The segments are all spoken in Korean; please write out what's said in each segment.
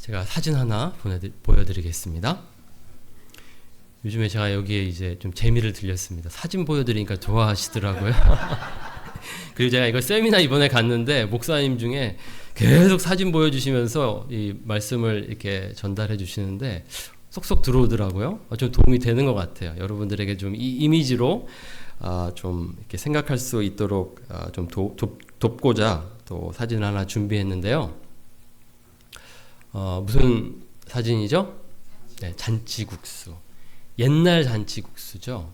제가 사진 하나 보여드리겠습니다. 요즘에 제가 여기에 이제 좀 재미를 들렸습니다. 사진 보여드리니까 좋아하시더라고요. 그리고 제가 이거 세미나 이번에 갔는데 목사님 중에 계속 사진 보여주시면서 이 말씀을 이렇게 전달해 주시는데 쏙쏙 들어오더라고요. 좀 도움이 되는 것 같아요. 여러분들에게 좀 이 이미지로 좀 이렇게 생각할 수 있도록 좀 돕고자 또 사진을 하나 준비했는데요. 무슨 사진이죠? 네, 잔치국수. 옛날 잔치국수죠.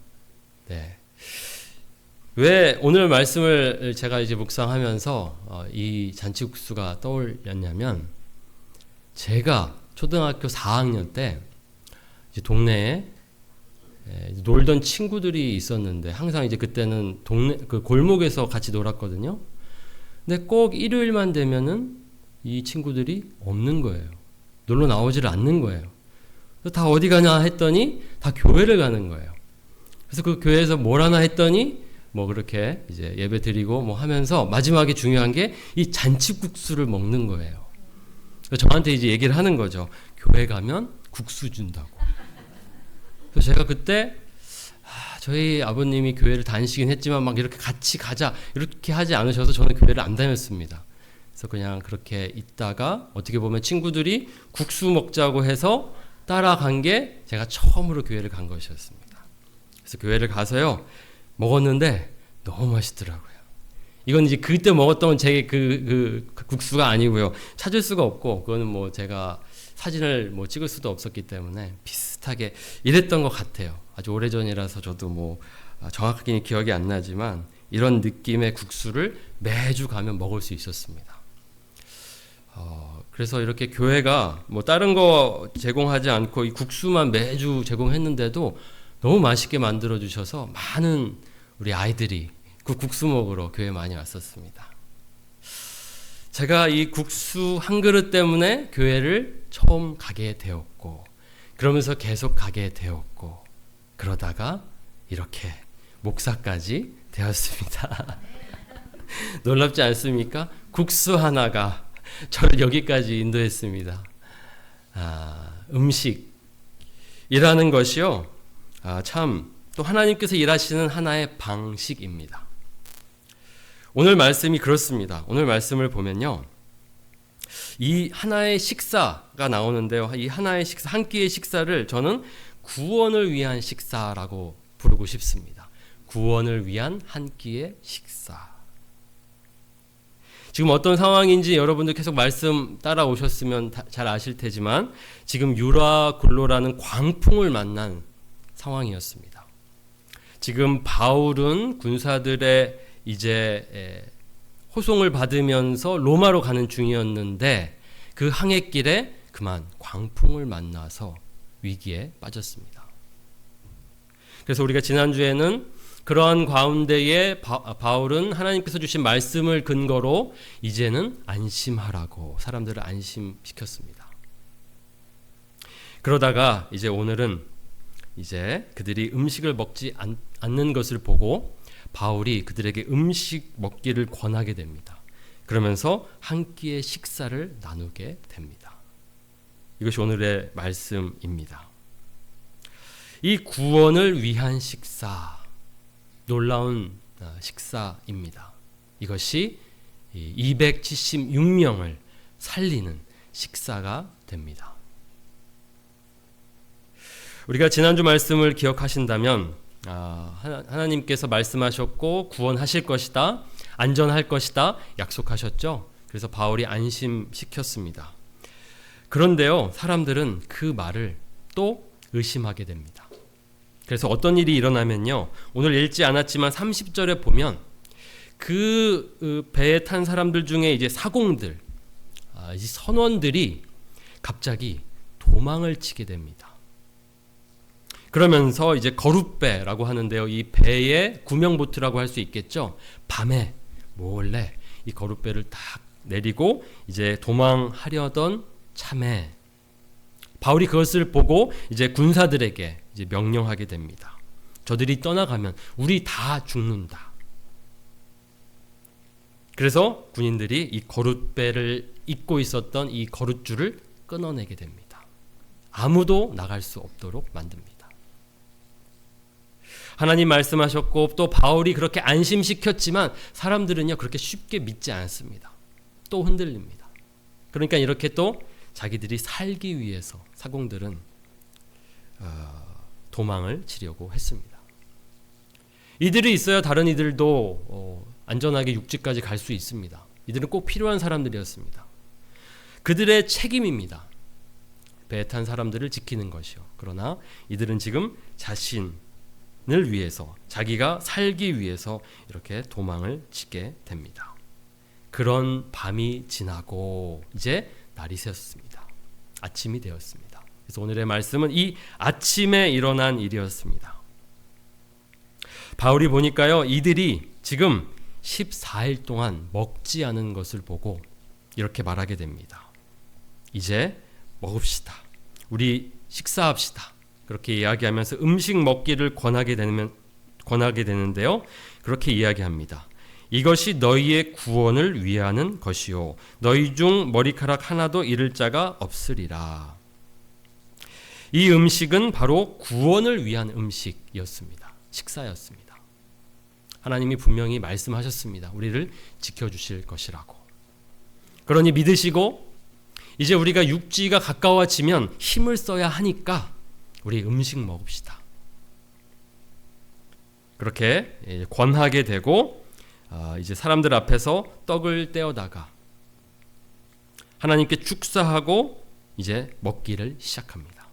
네. 왜 오늘 말씀을 제가 이제 묵상하면서 이 잔치국수가 떠올렸냐면, 제가 초등학교 4학년 때 이제 동네에 놀던 친구들이 있었는데, 항상 이제 그때는 동네 그 골목에서 같이 놀았거든요. 근데 꼭 일요일만 되면은 이 친구들이 없는 거예요. 놀러 나오지를 않는 거예요. 그래서 다 어디 가냐 했더니 다 교회를 가는 거예요. 그래서 그 교회에서 뭘 하나 했더니 뭐 그렇게 이제 예배 드리고 뭐 하면서 마지막에 중요한 게 이 잔치국수를 먹는 거예요. 그래서 저한테 이제 얘기를 하는 거죠. 교회 가면 국수 준다고. 그래서 제가 그때 저희 아버님이 교회를 다니시긴 했지만 막 이렇게 같이 가자 이렇게 하지 않으셔서 저는 교회를 안 다녔습니다. 그래서 그냥 그렇게 있다가 어떻게 보면 친구들이 국수 먹자고 해서 따라간 게 제가 처음으로 교회를 간 것이었습니다. 그래서 교회를 가서요 먹었는데 너무 맛있더라고요. 이건 이제 그때 먹었던 제 그 국수가 아니고요. 찾을 수가 없고 그거는 뭐 제가 사진을 뭐 찍을 수도 없었기 때문에 비슷하게 이랬던 것 같아요. 아주 오래전이라서 저도 뭐 정확하게 기억이 안 나지만 이런 느낌의 국수를 매주 가면 먹을 수 있었습니다. 그래서 이렇게 교회가 뭐 다른 거 제공하지 않고 이 국수만 매주 제공했는데도 너무 맛있게 만들어 주셔서 많은 우리 아이들이 그 국수 먹으러 교회 많이 왔었습니다. 제가 이 국수 한 그릇 때문에 교회를 처음 가게 되었고, 그러면서 계속 가게 되었고, 그러다가 이렇게 목사까지 되었습니다. 놀랍지 않습니까? 국수 하나가 저를 여기까지 인도했습니다. 음식이라는 것이요, 참 또 하나님께서 일하시는 하나의 방식입니다. 오늘 말씀이 그렇습니다. 오늘 말씀을 보면요, 이 하나의 식사가 나오는데요, 이 하나의 식사, 한 끼의 식사를 저는 구원을 위한 식사라고 부르고 싶습니다. 구원을 위한 한 끼의 식사. 지금 어떤 상황인지 여러분들 계속 말씀 따라오셨으면 잘 아실 테지만 지금 유라굴로라는 광풍을 만난 상황이었습니다. 지금 바울은 군사들의 이제 호송을 받으면서 로마로 가는 중이었는데 그 항해길에 그만 광풍을 만나서 위기에 빠졌습니다. 그래서 우리가 지난주에는 그러한 가운데에 바울은 하나님께서 주신 말씀을 근거로 이제는 안심하라고 사람들을 안심시켰습니다. 그러다가 이제 오늘은 이제 그들이 음식을 먹지 않는 것을 보고 바울이 그들에게 음식 먹기를 권하게 됩니다. 그러면서 한 끼의 식사를 나누게 됩니다. 이것이 오늘의 말씀입니다. 이 구원을 위한 식사, 놀라운 식사입니다. 이것이 276명을 살리는 식사가 됩니다. 우리가 지난주 말씀을 기억하신다면 하나님께서 말씀하셨고 구원하실 것이다, 안전할 것이다 약속하셨죠. 그래서 바울이 안심시켰습니다. 그런데요, 사람들은 그 말을 또 의심하게 됩니다. 그래서 어떤 일이 일어나면요, 오늘 읽지 않았지만 30절에 보면 그 배에 탄 사람들 중에 이제 사공들, 이 선원들이 갑자기 도망을 치게 됩니다. 그러면서 이제 거룻배라고 하는데요, 이 배의 구명보트라고 할 수 있겠죠. 밤에 몰래 이 거룻배를 딱 내리고 이제 도망하려던 참에 바울이 그것을 보고 이제 군사들에게 이제 명령하게 됩니다. 저들이 떠나가면 우리 다 죽는다. 그래서 군인들이 이 거룻배를 잇고 있었던 이 거룻줄을 끊어내게 됩니다. 아무도 나갈 수 없도록 만듭니다. 하나님 말씀하셨고 또 바울이 그렇게 안심시켰지만 사람들은요 그렇게 쉽게 믿지 않습니다. 또 흔들립니다. 그러니까 이렇게 또 자기들이 살기 위해서 사공들은 도망을 치려고 했습니다. 이들이 있어야 다른 이들도 안전하게 육지까지 갈 수 있습니다. 이들은 꼭 필요한 사람들이었습니다. 그들의 책임입니다. 배에 탄 사람들을 지키는 것이요. 그러나 이들은 지금 자신을 위해서, 자기가 살기 위해서 이렇게 도망을 치게 됩니다. 그런 밤이 지나고 이제 날이 새었습니다. 아침이 되었습니다. 그래서 오늘의 말씀은 이 아침에 일어난 일이었습니다. 바울이 보니까요, 이들이 지금 14일 동안 먹지 않은 것을 보고 이렇게 말하게 됩니다. 이제 먹읍시다. 우리 식사합시다. 그렇게 이야기하면서 음식 먹기를 권하게 되는데요. 그렇게 이야기합니다. 이것이 너희의 구원을 위하는 것이요 너희 중 머리카락 하나도 잃을 자가 없으리라. 이 음식은 바로 구원을 위한 음식이었습니다. 식사였습니다. 하나님이 분명히 말씀하셨습니다. 우리를 지켜주실 것이라고. 그러니 믿으시고 이제 우리가 육지가 가까워지면 힘을 써야 하니까 우리 음식 먹읍시다. 그렇게 권하게 되고 이제 사람들 앞에서 떡을 떼어다가 하나님께 축사하고 이제 먹기를 시작합니다.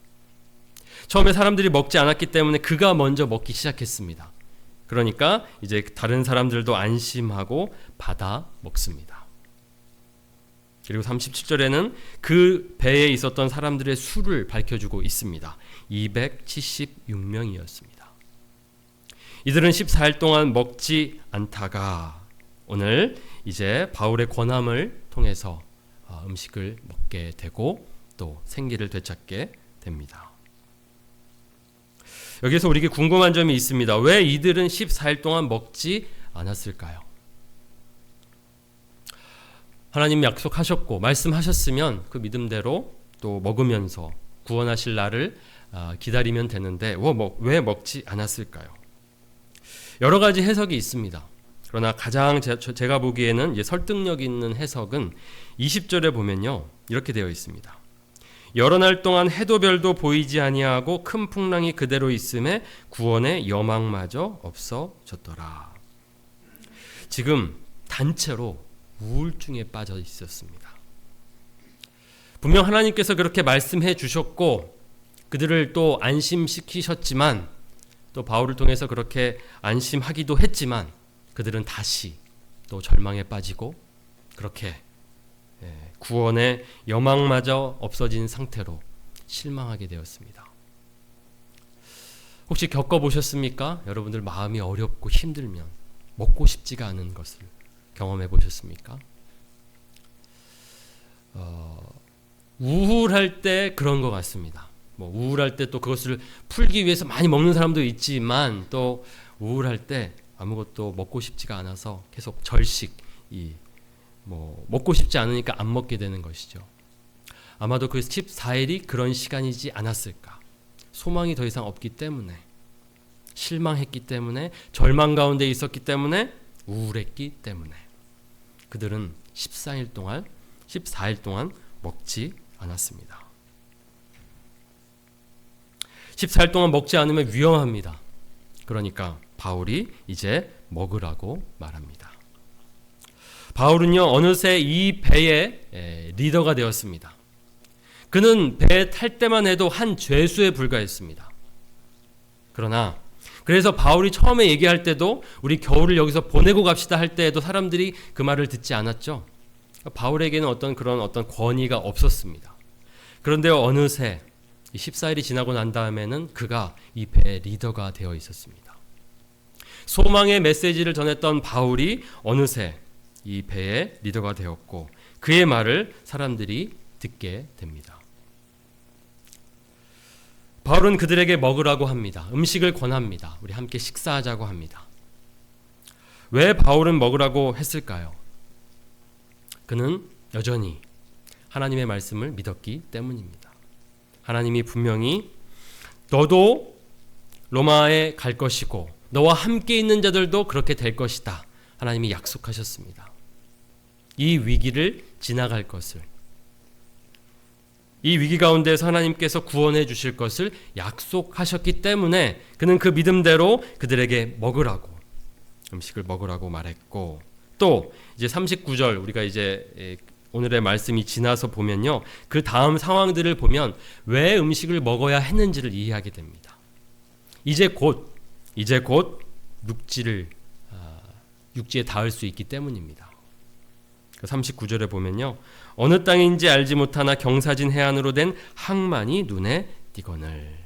처음에 사람들이 먹지 않았기 때문에 그가 먼저 먹기 시작했습니다. 그러니까 이제 다른 사람들도 안심하고 받아 먹습니다. 그리고 37절에는 그 배에 있었던 사람들의 수를 밝혀주고 있습니다. 276명이었습니다. 이들은 14일 동안 먹지 않다가 오늘 이제 바울의 권함을 통해서 음식을 먹게 되고 또 생기를 되찾게 됩니다. 여기서 우리에게 궁금한 점이 있습니다. 왜 이들은 14일 동안 먹지 않았을까요? 하나님 약속하셨고 말씀하셨으면 그 믿음대로 또 먹으면서 구원하실 날을 기다리면 되는데 왜 먹지 않았을까요? 여러 가지 해석이 있습니다. 그러나 가장 제가 보기에는 이제 설득력 있는 해석은 20절에 보면요. 이렇게 되어 있습니다. 여러 날 동안 해도 별도 보이지 아니하고 큰 풍랑이 그대로 있음에 구원의 여망마저 없어졌더라. 지금 단체로 우울증에 빠져 있었습니다. 분명 하나님께서 그렇게 말씀해 주셨고 그들을 또 안심시키셨지만 또 바울을 통해서 그렇게 안심하기도 했지만 그들은 다시 또 절망에 빠지고 그렇게 구원의 여망마저 없어진 상태로 실망하게 되었습니다. 혹시 겪어보셨습니까? 여러분들 마음이 어렵고 힘들면 먹고 싶지가 않은 것을 경험해 보셨습니까? 우울할 때 그런 것 같습니다. 우울할 때 또 그것을 풀기 위해서 많이 먹는 사람도 있지만 또 우울할 때 아무것도 먹고 싶지가 않아서 계속 절식이 먹고 싶지 않으니까 안 먹게 되는 것이죠. 아마도 그 14일이 그런 시간이지 않았을까. 소망이 더 이상 없기 때문에 실망했기 때문에 절망 가운데 있었기 때문에 우울했기 때문에 그들은 14일 동안 먹지 않았습니다. 14일 동안 먹지 않으면 위험합니다. 그러니까 바울이 이제 먹으라고 말합니다. 바울은요 어느새 이 배의 리더가 되었습니다. 그는 배에 탈 때만 해도 한 죄수에 불과했습니다. 그래서 바울이 처음에 얘기할 때도 우리 겨울을 여기서 보내고 갑시다 할 때에도 사람들이 그 말을 듣지 않았죠. 바울에게는 어떤 권위가 없었습니다. 그런데 어느새 14일이 지나고 난 다음에는 그가 이 배의 리더가 되어 있었습니다. 소망의 메시지를 전했던 바울이 어느새 이 배의 리더가 되었고 그의 말을 사람들이 듣게 됩니다. 바울은 그들에게 먹으라고 합니다. 음식을 권합니다. 우리 함께 식사하자고 합니다. 왜 바울은 먹으라고 했을까요? 그는 여전히 하나님의 말씀을 믿었기 때문입니다. 하나님이 분명히 너도 로마에 갈 것이고 너와 함께 있는 자들도 그렇게 될 것이다. 하나님이 약속하셨습니다. 이 위기를 지나갈 것을, 이 위기 가운데서 하나님께서 구원해 주실 것을 약속하셨기 때문에 그는 그 믿음대로 그들에게 먹으라고, 음식을 먹으라고 말했고, 또 이제 39절 우리가 이제 오늘의 말씀이 지나서 보면요, 그 다음 상황들을 보면 왜 음식을 먹어야 했는지를 이해하게 됩니다. 이제 곧 육지에 닿을 수 있기 때문입니다. 39절에 보면요, 어느 땅인지 알지 못하나 경사진 해안으로 된 항만이 눈에 띄거늘.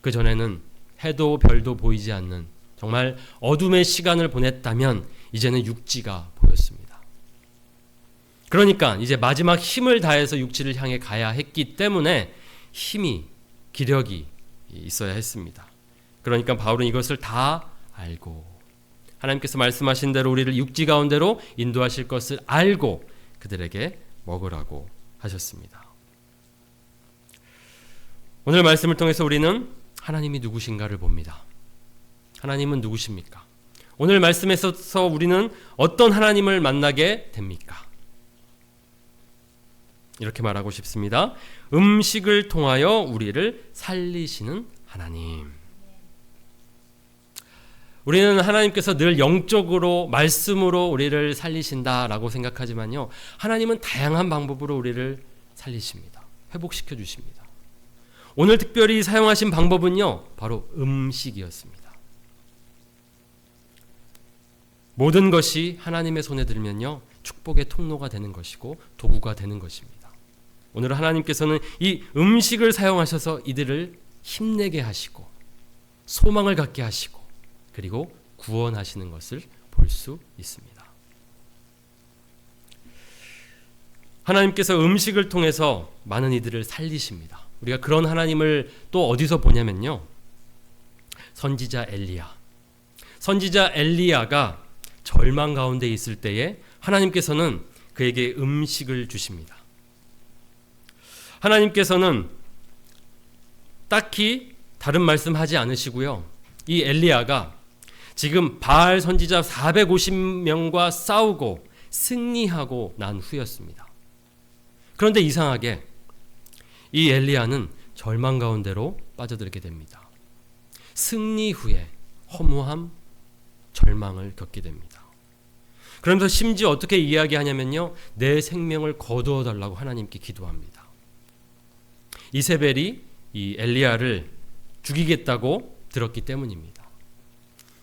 그 전에는 해도 별도 보이지 않는 정말 어둠의 시간을 보냈다면 이제는 육지가 보였습니다. 그러니까 이제 마지막 힘을 다해서 육지를 향해 가야 했기 때문에 힘이, 기력이 있어야 했습니다. 그러니까 바울은 이것을 다 알고, 하나님께서 말씀하신 대로 우리를 육지 가운데로 인도하실 것을 알고 그들에게 먹으라고 하셨습니다. 오늘 말씀을 통해서 우리는 하나님이 누구신가를 봅니다. 하나님은 누구십니까? 오늘 말씀에서 우리는 어떤 하나님을 만나게 됩니까? 이렇게 말하고 싶습니다. 음식을 통하여 우리를 살리시는 하나님. 우리는 하나님께서 늘 영적으로 말씀으로 우리를 살리신다라고 생각하지만요, 하나님은 다양한 방법으로 우리를 살리십니다. 회복시켜 주십니다. 오늘 특별히 사용하신 방법은요, 바로 음식이었습니다. 모든 것이 하나님의 손에 들면요, 축복의 통로가 되는 것이고 도구가 되는 것입니다. 오늘 하나님께서는 이 음식을 사용하셔서 이들을 힘내게 하시고 소망을 갖게 하시고 그리고 구원하시는 것을 볼 수 있습니다. 하나님께서 음식을 통해서 많은 이들을 살리십니다. 우리가 그런 하나님을 또 어디서 보냐면요, 선지자 엘리야가 절망 가운데 있을 때에 하나님께서는 그에게 음식을 주십니다. 하나님께서는 딱히 다른 말씀하지 않으시고요, 이 엘리야가 지금 바알 선지자 450명과 싸우고 승리하고 난 후였습니다. 그런데 이상하게 이 엘리야는 절망 가운데로 빠져들게 됩니다. 승리 후에 허무함, 절망을 겪게 됩니다. 그러면서 심지어 어떻게 이야기하냐면요, 내 생명을 거두어 달라고 하나님께 기도합니다. 이세벨이 이 엘리야를 죽이겠다고 들었기 때문입니다.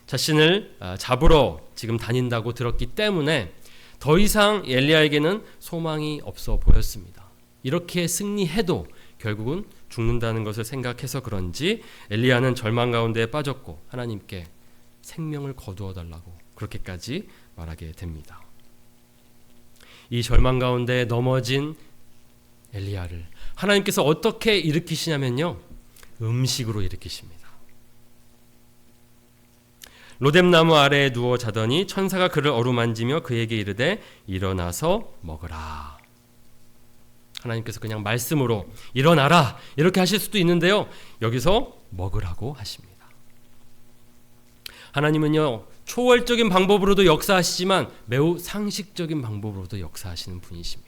자신을 잡으러 지금 다닌다고 들었기 때문에 더 이상 엘리야에게는 소망이 없어 보였습니다. 이렇게 승리해도 결국은 죽는다는 것을 생각해서 그런지 엘리야는 절망 가운데에 빠졌고 하나님께 생명을 거두어 달라고 그렇게까지 말하게 됩니다. 이 절망 가운데 넘어진 엘리야를 하나님께서 어떻게 일으키시냐면요, 음식으로 일으키십니다. 로뎀나무 아래에 누워 자더니 천사가 그를 어루만지며 그에게 이르되 일어나서 먹으라. 하나님께서 그냥 말씀으로 일어나라 이렇게 하실 수도 있는데요, 여기서 먹으라고 하십니다. 하나님은요, 초월적인 방법으로도 역사하시지만 매우 상식적인 방법으로도 역사하시는 분이십니다.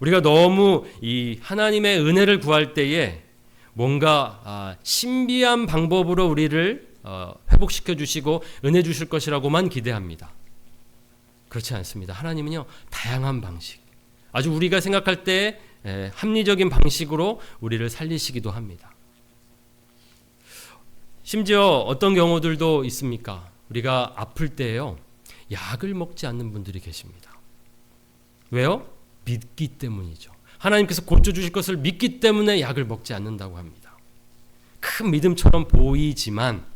우리가 너무 이 하나님의 은혜를 구할 때에 뭔가 신비한 방법으로 우리를 회복시켜 주시고 은혜 주실 것이라고만 기대합니다. 그렇지 않습니다. 하나님은요, 다양한 방식, 아주 우리가 생각할 때 합리적인 방식으로 우리를 살리시기도 합니다. 심지어 어떤 경우들도 있습니까? 우리가 아플 때에요, 약을 먹지 않는 분들이 계십니다. 왜요? 믿기 때문이죠. 하나님께서 고쳐주실 것을 믿기 때문에 약을 먹지 않는다고 합니다. 큰 믿음처럼 보이지만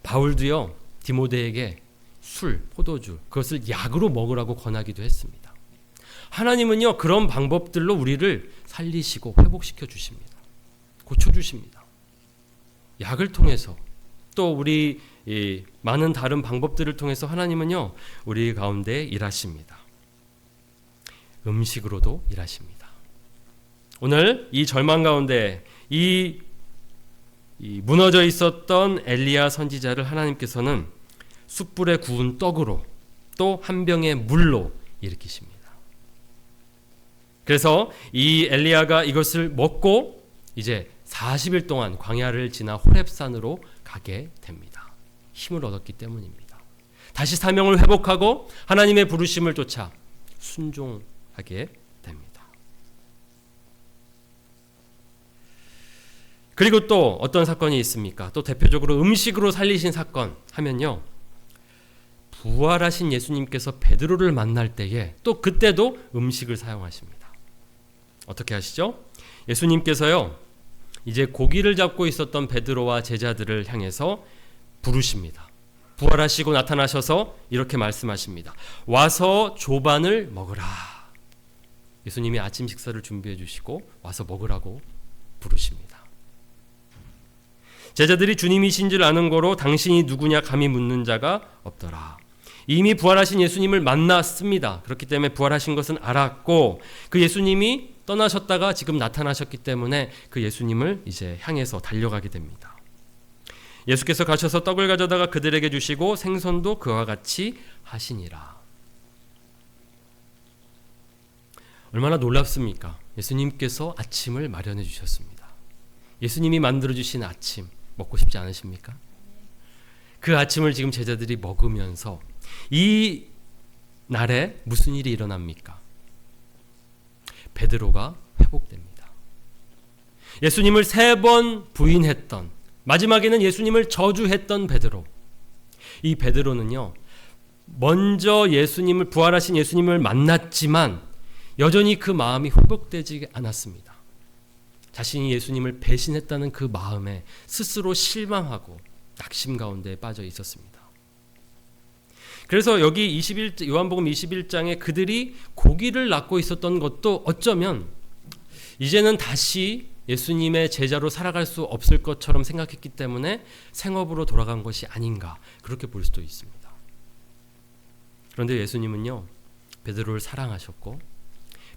바울도요, 디모데에게 술, 포도주, 그것을 약으로 먹으라고 권하기도 했습니다. 하나님은요, 그런 방법들로 우리를 살리시고 회복시켜 주십니다. 고쳐주십니다. 약을 통해서 또 우리 많은 다른 방법들을 통해서 하나님은요, 우리 가운데 일하십니다. 음식으로도 일하십니다. 오늘 이 절망 가운데 이 무너져 있었던 엘리야 선지자를 하나님께서는 숯불에 구운 떡으로 또 한 병의 물로 일으키십니다. 그래서 이 엘리야가 이것을 먹고 이제 40일 동안 광야를 지나 호렙산으로 가게 됩니다. 힘을 얻었기 때문입니다. 다시 사명을 회복하고 하나님의 부르심을 쫓아 순종하게 됩니다. 그리고 또 어떤 사건이 있습니까? 또 대표적으로 음식으로 살리신 사건 하면요, 부활하신 예수님께서 베드로를 만날 때에 또 그때도 음식을 사용하십니다. 어떻게 하시죠? 예수님께서요, 이제 고기를 잡고 있었던 베드로와 제자들을 향해서 부르십니다. 부활하시고 나타나셔서 이렇게 말씀하십니다. 와서 조반을 먹으라. 예수님이 아침 식사를 준비해 주시고 와서 먹으라고 부르십니다. 제자들이 주님이신 줄 아는 거로 당신이 누구냐 감히 묻는 자가 없더라. 이미 부활하신 예수님을 만났습니다. 그렇기 때문에 부활하신 것은 알았고, 그 예수님이 떠나셨다가 지금 나타나셨기 때문에 그 예수님을 이제 향해서 달려가게 됩니다. 예수께서 가셔서 떡을 가져다가 그들에게 주시고 생선도 그와 같이 하시니라. 얼마나 놀랍습니까? 예수님께서 아침을 마련해 주셨습니다. 예수님이 만들어 주신 아침 먹고 싶지 않으십니까? 그 아침을 지금 제자들이 먹으면서 이 날에 무슨 일이 일어납니까? 베드로가 회복됩니다. 예수님을 3번 부인했던, 마지막에는 예수님을 저주했던 베드로. 이 베드로는요, 먼저 예수님을, 부활하신 예수님을 만났지만 여전히 그 마음이 회복되지 않았습니다. 자신이 예수님을 배신했다는 그 마음에 스스로 실망하고 낙심 가운데 빠져 있었습니다. 그래서 여기 요한복음 21장에 그들이 고기를 낳고 있었던 것도 어쩌면 이제는 다시 예수님의 제자로 살아갈 수 없을 것처럼 생각했기 때문에 생업으로 돌아간 것이 아닌가, 그렇게 볼 수도 있습니다. 그런데 예수님은요, 베드로를 사랑하셨고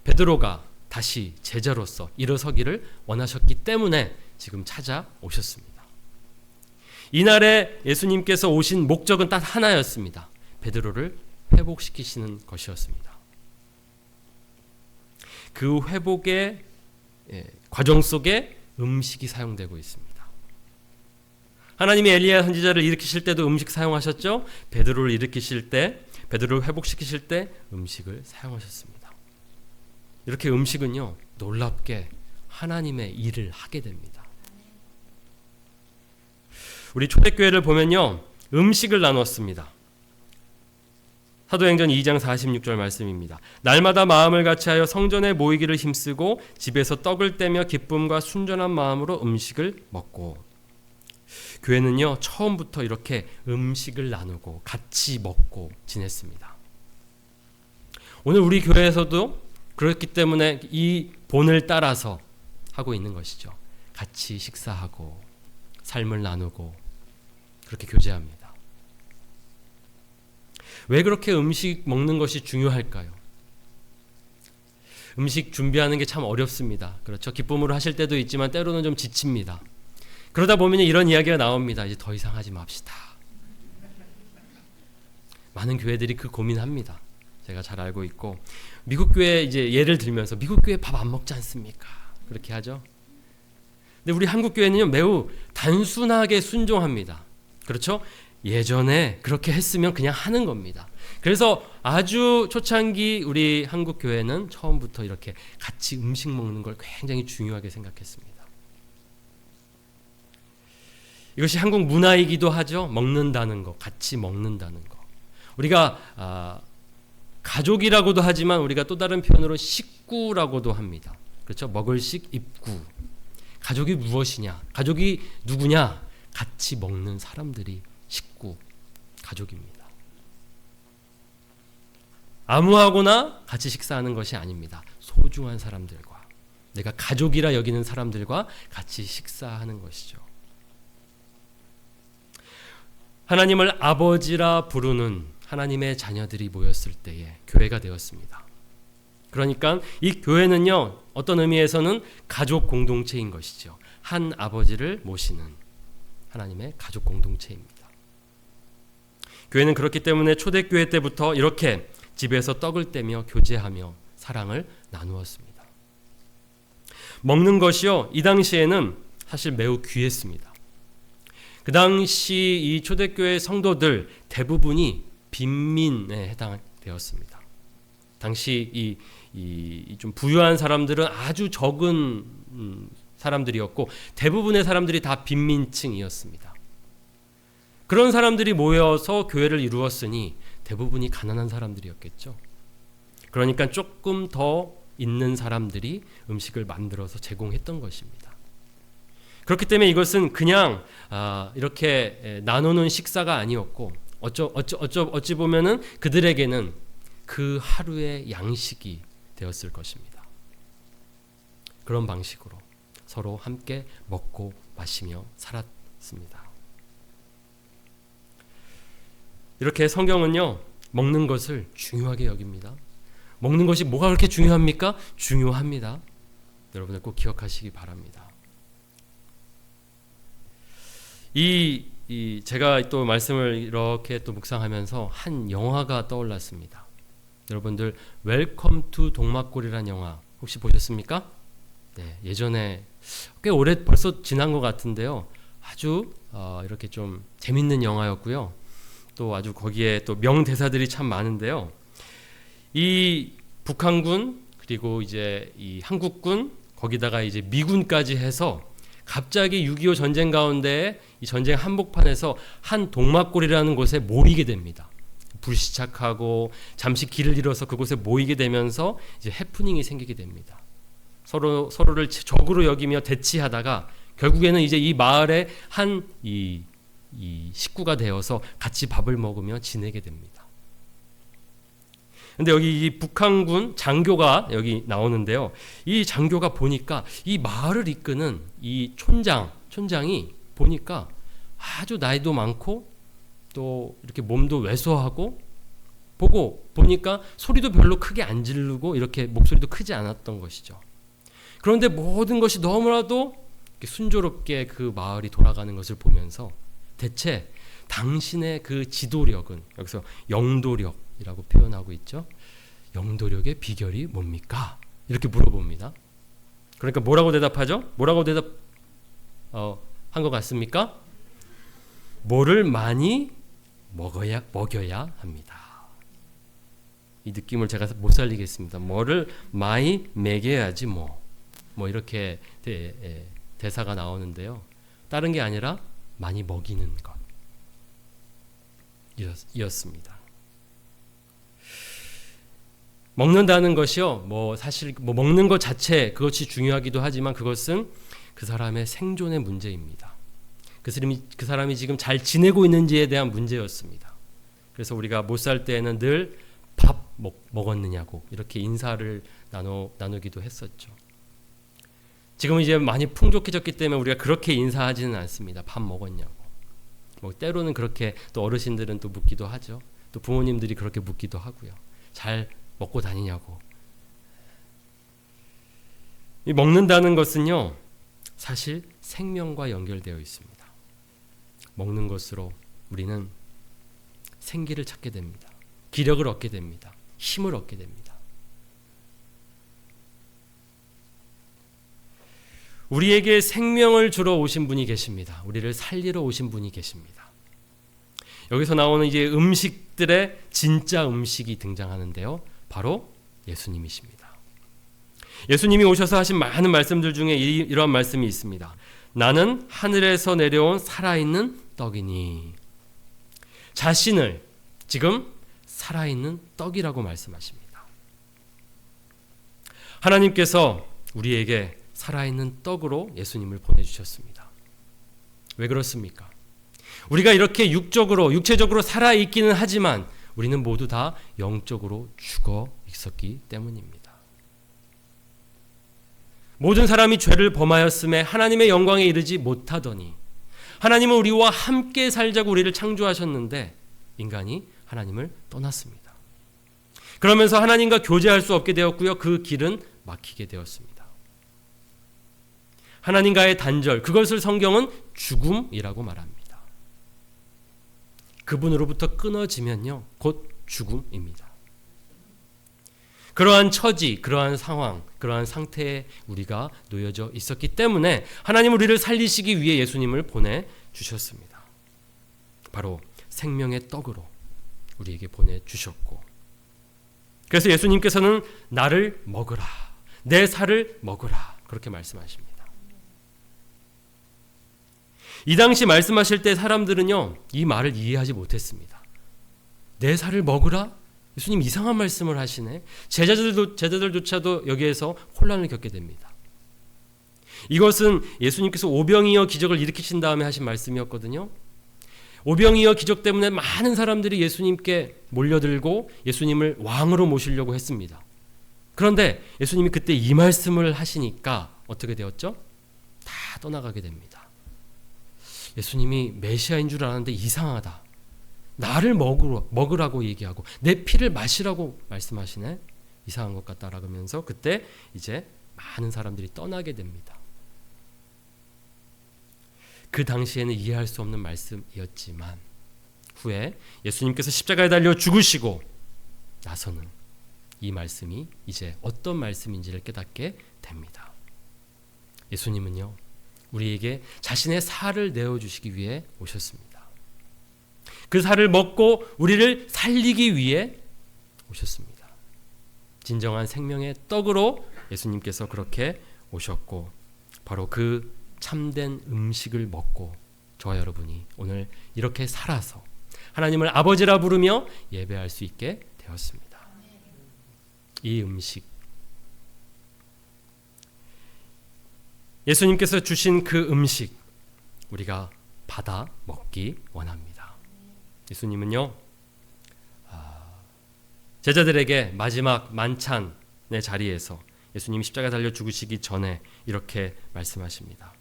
베드로가 다시 제자로서 일어서기를 원하셨기 때문에 지금 찾아오셨습니다. 이날에 예수님께서 오신 목적은 딱 하나였습니다. 베드로를 회복시키시는 것이었습니다. 그 회복의 과정 속에 음식이 사용되고 있습니다. 하나님이 엘리야 선지자를 일으키실 때도 음식 사용하셨죠. 베드로를 일으키실 때, 베드로를 회복시키실 때 음식을 사용하셨습니다. 이렇게 음식은요, 놀랍게 하나님의 일을 하게 됩니다. 우리 초대교회를 보면요, 음식을 나눴습니다. 사도행전 2장 46절 말씀입니다. 날마다 마음을 같이하여 성전에 모이기를 힘쓰고 집에서 떡을 떼며 기쁨과 순전한 마음으로 음식을 먹고. 교회는요, 처음부터 이렇게 음식을 나누고 같이 먹고 지냈습니다. 오늘 우리 교회에서도 그렇기 때문에 이 본을 따라서 하고 있는 것이죠. 같이 식사하고 삶을 나누고 그렇게 교제합니다. 왜 그렇게 음식 먹는 것이 중요할까요? 음식 준비하는 게 참 어렵습니다. 그렇죠? 기쁨으로 하실 때도 있지만 때로는 좀 지칩니다. 그러다 보면 이런 이야기가 나옵니다. 이제 더 이상 하지 맙시다. 많은 교회들이 그 고민합니다. 제가 잘 알고 있고, 미국 교회 이제 예를 들면서 미국 교회 밥 안 먹지 않습니까? 그렇게 하죠. 근데 우리 한국 교회는요, 매우 단순하게 순종합니다. 그렇죠? 예전에 그렇게 했으면 그냥 하는 겁니다. 그래서 아주 초창기 우리 한국 교회는 처음부터 이렇게 같이 음식 먹는 걸 굉장히 중요하게 생각했습니다. 이것이 한국 문화이기도 하죠. 먹는다는 거, 같이 먹는다는 거. 우리가 가족이라고도 하지만 우리가 또 다른 표현으로 식구라고도 합니다. 그렇죠? 먹을 식, 입구. 가족이 무엇이냐? 가족이 누구냐? 같이 먹는 사람들이 식구, 가족입니다. 아무하고나 같이 식사하는 것이 아닙니다. 소중한 사람들과, 내가 가족이라 여기는 사람들과 같이 식사하는 것이죠. 하나님을 아버지라 부르는 하나님의 자녀들이 모였을 때에 교회가 되었습니다. 그러니까 이 교회는요, 어떤 의미에서는 가족 공동체인 것이죠. 한 아버지를 모시는 하나님의 가족 공동체입니다. 교회는 그렇기 때문에 초대교회 때부터 이렇게 집에서 떡을 떼며 교제하며 사랑을 나누었습니다. 먹는 것이요, 이 당시에는 사실 매우 귀했습니다. 그 당시 이 초대교회 성도들 대부분이 빈민에 해당되었습니다. 당시 이 좀 부유한 사람들은 아주 적은 사람들이었고 대부분의 사람들이 다 빈민층이었습니다. 그런 사람들이 모여서 교회를 이루었으니 대부분이 가난한 사람들이었겠죠. 그러니까 조금 더 있는 사람들이 음식을 만들어서 제공했던 것입니다. 그렇기 때문에 이것은 그냥 이렇게 나누는 식사가 아니었고 어찌 보면은 그들에게는 그 하루의 양식이 되었을 것입니다. 그런 방식으로 서로 함께 먹고 마시며 살았습니다. 이렇게 성경은요, 먹는 것을 중요하게 여깁니다. 먹는 것이 뭐가 그렇게 중요합니까? 중요합니다. 여러분들 꼭 기억하시기 바랍니다. 제가 또 말씀을 이렇게 또 묵상하면서 한 영화가 떠올랐습니다. 여러분들 웰컴 투 동막골이라는 영화 혹시 보셨습니까? 네, 예전에 꽤 오래 벌써 지난 것 같은데요. 아주 이렇게 좀 재밌는 영화였고요. 또 아주 거기에 또 명대사들이 참 많은데요. 이 북한군 그리고 이제 이 한국군 거기다가 이제 미군까지 해서 갑자기 6.25 전쟁 가운데 이 전쟁 한복판에서 한 동막골이라는 곳에 모이게 됩니다. 불시착하고 잠시 길을 잃어서 그곳에 모이게 되면서 이제 해프닝이 생기게 됩니다. 서로를 적으로 여기며 대치하다가 결국에는 이제 이 마을의 한 이 식구가 되어서 같이 밥을 먹으며 지내게 됩니다. 근데 여기 이 북한군 장교가 여기 나오는데요. 이 장교가 보니까 이 마을을 이끄는 이 촌장이 보니까 아주 나이도 많고 또 이렇게 몸도 왜소하고 보니까 소리도 별로 크게 안 지르고 이렇게 목소리도 크지 않았던 것이죠. 그런데 모든 것이 너무나도 순조롭게 그 마을이 돌아가는 것을 보면서 대체 당신의 그 지도력은, 여기서 영도력이라고 표현하고 있죠. 영도력의 비결이 뭡니까? 이렇게 물어봅니다. 그러니까 뭐라고 대답하죠? 뭐라고 한 것 같습니까? 뭐를 많이 먹여야 합니다. 이 느낌을 제가 못 살리겠습니다. 뭐를 많이 먹여야지 뭐 이렇게 대사가 나오는데요. 다른 게 아니라 많이 먹이는 것 이었습니다. 먹는다는 것이요, 사실 먹는 것 자체 그것이 중요하기도 하지만 그것은 그 사람의 생존의 문제입니다. 그 사람이 지금 잘 지내고 있는지에 대한 문제였습니다. 그래서 우리가 못 살 때에는 늘 밥 먹었느냐고 이렇게 인사를 나누기도 했었죠. 지금은 이제 많이 풍족해졌기 때문에 우리가 그렇게 인사하지는 않습니다. 밥 먹었냐고. 때로는 그렇게 또 어르신들은 또 묻기도 하죠. 또 부모님들이 그렇게 묻기도 하고요. 잘 먹고 다니냐고. 이 먹는다는 것은요, 사실 생명과 연결되어 있습니다. 먹는 것으로 우리는 생기를 찾게 됩니다. 기력을 얻게 됩니다. 힘을 얻게 됩니다. 우리에게 생명을 주러 오신 분이 계십니다. 우리를 살리러 오신 분이 계십니다. 여기서 나오는 이제 음식들의 진짜 음식이 등장하는데요. 바로 예수님이십니다. 예수님이 오셔서 하신 많은 말씀들 중에 이러한 말씀이 있습니다. 나는 하늘에서 내려온 살아있는 떡이니. 자신을 지금 살아있는 떡이라고 말씀하십니다. 하나님께서 우리에게 살아있는 떡으로 예수님을 보내주셨습니다. 왜 그렇습니까? 우리가 이렇게 육체적으로 살아있기는 하지만 우리는 모두 다 영적으로 죽어 있었기 때문입니다. 모든 사람이 죄를 범하였음에 하나님의 영광에 이르지 못하더니 하나님은 우리와 함께 살자고 우리를 창조하셨는데 인간이 하나님을 떠났습니다. 그러면서 하나님과 교제할 수 없게 되었고요. 그 길은 막히게 되었습니다. 하나님과의 단절, 그것을 성경은 죽음이라고 말합니다. 그분으로부터 끊어지면요, 곧 죽음입니다. 그러한 처지, 그러한 상황, 그러한 상태에 우리가 놓여져 있었기 때문에 하나님 우리를 살리시기 위해 예수님을 보내주셨습니다. 바로 생명의 떡으로 우리에게 보내주셨고, 그래서 예수님께서는 나를 먹으라, 내 살을 먹으라, 그렇게 말씀하십니다. 이 당시 말씀하실 때 사람들은요, 이 말을 이해하지 못했습니다. 내 살을 먹으라? 예수님 이상한 말씀을 하시네. 제자들조차도 여기에서 혼란을 겪게 됩니다. 이것은 예수님께서 오병이어 기적을 일으키신 다음에 하신 말씀이었거든요. 오병이어 기적 때문에 많은 사람들이 예수님께 몰려들고 예수님을 왕으로 모시려고 했습니다. 그런데 예수님이 그때 이 말씀을 하시니까 어떻게 되었죠? 다 떠나가게 됩니다. 예수님이 메시아인 줄 알았는데 이상하다. 나를 먹으라고 얘기하고 내 피를 마시라고 말씀하시네. 이상한 것 같다라고 하면서 그때 이제 많은 사람들이 떠나게 됩니다. 그 당시에는 이해할 수 없는 말씀이었지만 후에 예수님께서 십자가에 달려 죽으시고 나서는 이 말씀이 이제 어떤 말씀인지를 깨닫게 됩니다. 예수님은요, 우리에게 자신의 살을 내어주시기 위해 오셨습니다. 그 살을 먹고 우리를 살리기 위해 오셨습니다. 진정한 생명의 떡으로 예수님께서 그렇게 오셨고, 바로 그 참된 음식을 먹고 저와 여러분이 오늘 이렇게 살아서 하나님을 아버지라 부르며 예배할 수 있게 되었습니다. 이 음식, 예수님께서 주신 그 음식 우리가 받아 먹기 원합니다. 예수님은요, 제자들에게 마지막 만찬의 자리에서 예수님이 십자가에 달려 죽으시기 전에 이렇게 말씀하십니다.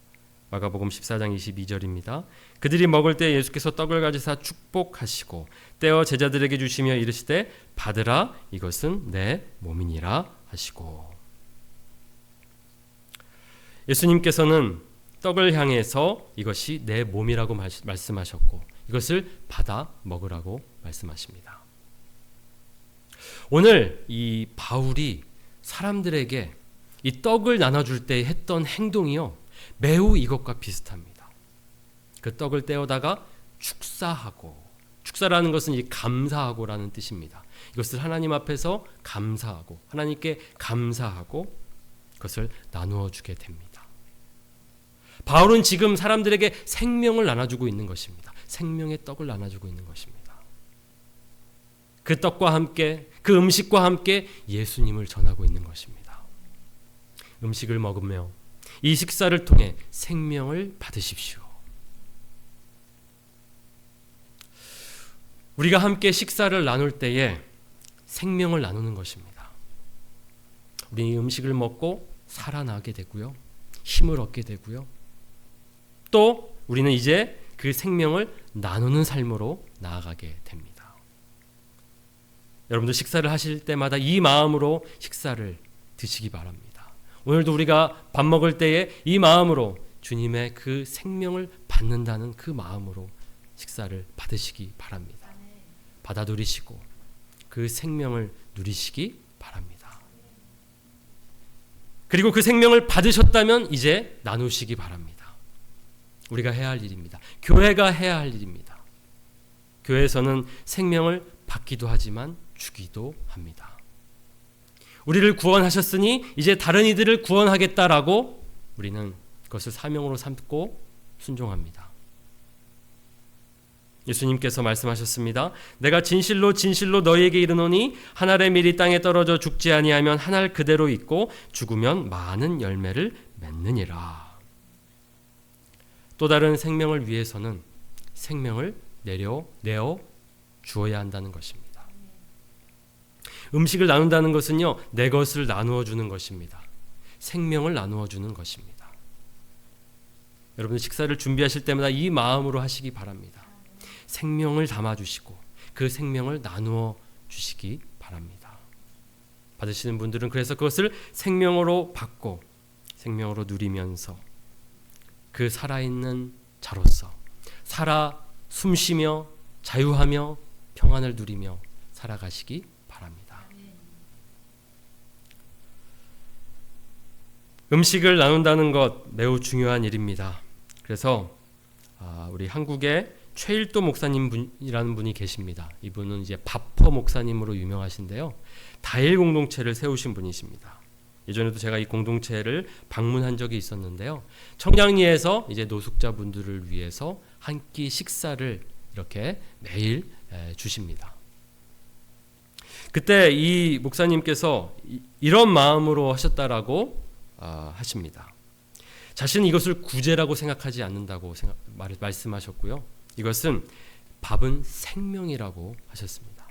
마가복음 14장 22절입니다. 그들이 먹을 때 예수께서 떡을 가지사 축복하시고 떼어 제자들에게 주시며 이르시되 받으라, 이것은 내 몸이니라 하시고. 예수님께서는 떡을 향해서 이것이 내 몸이라고 말씀하셨고 이것을 받아 먹으라고 말씀하십니다. 오늘 이 바울이 사람들에게 이 떡을 나눠줄 때 했던 행동이요, 매우 이것과 비슷합니다. 그 떡을 떼어다가 축사하고, 축사라는 것은 이 감사하고라는 뜻입니다. 이것을 하나님 앞에서 감사하고 하나님께 감사하고 그것을 나누어 주게 됩니다. 바울은 지금 사람들에게 생명을 나눠주고 있는 것입니다. 생명의 떡을 나눠주고 있는 것입니다. 그 떡과 함께, 그 음식과 함께 예수님을 전하고 있는 것입니다. 음식을 먹으며 이 식사를 통해 생명을 받으십시오. 우리가 함께 식사를 나눌 때에 생명을 나누는 것입니다. 우리 이 음식을 먹고 살아나게 되고요, 힘을 얻게 되고요, 또 우리는 이제 그 생명을 나누는 삶으로 나아가게 됩니다. 여러분들 식사를 하실 때마다 이 마음으로 식사를 드시기 바랍니다. 오늘도 우리가 밥 먹을 때에 이 마음으로 주님의 그 생명을 받는다는 그 마음으로 식사를 받으시기 바랍니다. 받아 누리시고 그 생명을 누리시기 바랍니다. 그리고 그 생명을 받으셨다면 이제 나누시기 바랍니다. 우리가 해야 할 일입니다. 교회가 해야 할 일입니다. 교회에서는 생명을 받기도 하지만 주기도 합니다. 우리를 구원하셨으니 이제 다른 이들을 구원하겠다라고 우리는 그것을 사명으로 삼고 순종합니다. 예수님께서 말씀하셨습니다. 내가 진실로 진실로 너희에게 이르노니 한 알의 밀이 땅에 떨어져 죽지 아니하면 한 알 그대로 있고 죽으면 많은 열매를 맺느니라. 또 다른 생명을 위해서는 생명을 내어 주어야 한다는 것입니다. 음식을 나눈다는 것은요, 내 것을 나누어 주는 것입니다. 생명을 나누어 주는 것입니다. 여러분 식사를 준비하실 때마다 이 마음으로 하시기 바랍니다. 생명을 담아 주시고 그 생명을 나누어 주시기 바랍니다. 받으시는 분들은 그래서 그것을 생명으로 받고 생명으로 누리면서 그 살아있는 자로서 살아 숨쉬며 자유하며 평안을 누리며 살아가시기 바랍니다. 음식을 나눈다는 것 매우 중요한 일입니다. 그래서 우리 한국에 최일도 목사님이라는 분이 계십니다. 이분은 이제 바퍼 목사님으로 유명하신데요. 다일 공동체를 세우신 분이십니다. 예전에도 제가 이 공동체를 방문한 적이 있었는데요. 청량리에서 이제 노숙자분들을 위해서 한 끼 식사를 이렇게 매일 주십니다. 그때 이 목사님께서 이런 마음으로 하셨다라고 하십니다. 자신은 이것을 구제라고 생각하지 않는다고 말씀하셨고요. 이것은 밥은 생명이라고 하셨습니다.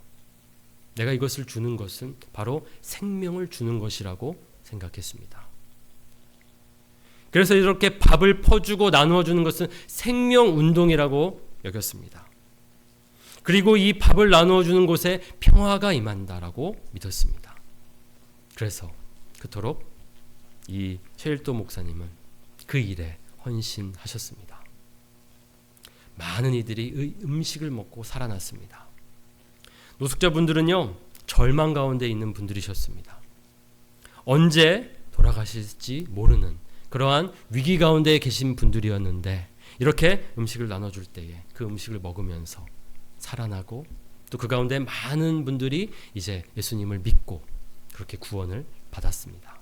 내가 이것을 주는 것은 바로 생명을 주는 것이라고 생각했습니다. 그래서 이렇게 밥을 퍼주고 나누어 주는 것은 생명운동이라고 여겼습니다. 그리고 이 밥을 나누어 주는 곳에 평화가 임한다라고 믿었습니다. 그래서 그토록 이 최일도 목사님은 그 일에 헌신하셨습니다. 많은 이들이 음식을 먹고 살아났습니다. 노숙자분들은요, 절망 가운데 있는 분들이셨습니다. 언제 돌아가실지 모르는 그러한 위기 가운데 계신 분들이었는데 이렇게 음식을 나눠줄 때에 그 음식을 먹으면서 살아나고 또 그 가운데 많은 분들이 이제 예수님을 믿고 그렇게 구원을 받았습니다.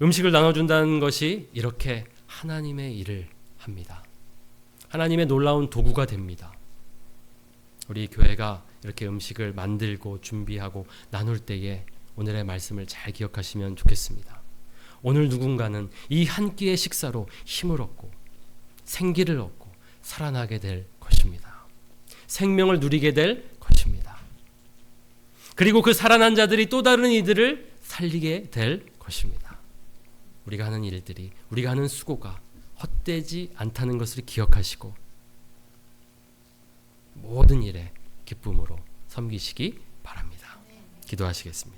음식을 나눠준다는 것이 이렇게 하나님의 일을 합니다. 하나님의 놀라운 도구가 됩니다. 우리 교회가 이렇게 음식을 만들고 준비하고 나눌 때에 오늘의 말씀을 잘 기억하시면 좋겠습니다. 오늘 누군가는 이 한 끼의 식사로 힘을 얻고 생기를 얻고 살아나게 될 것입니다. 생명을 누리게 될 것입니다. 그리고 그 살아난 자들이 또 다른 이들을 살리게 될 것입니다. 우리가 하는 일들이, 우리가 하는 수고가 헛되지 않다는 것을 기억하시고 모든 일에 기쁨으로 섬기시기 바랍니다. 기도하시겠습니다.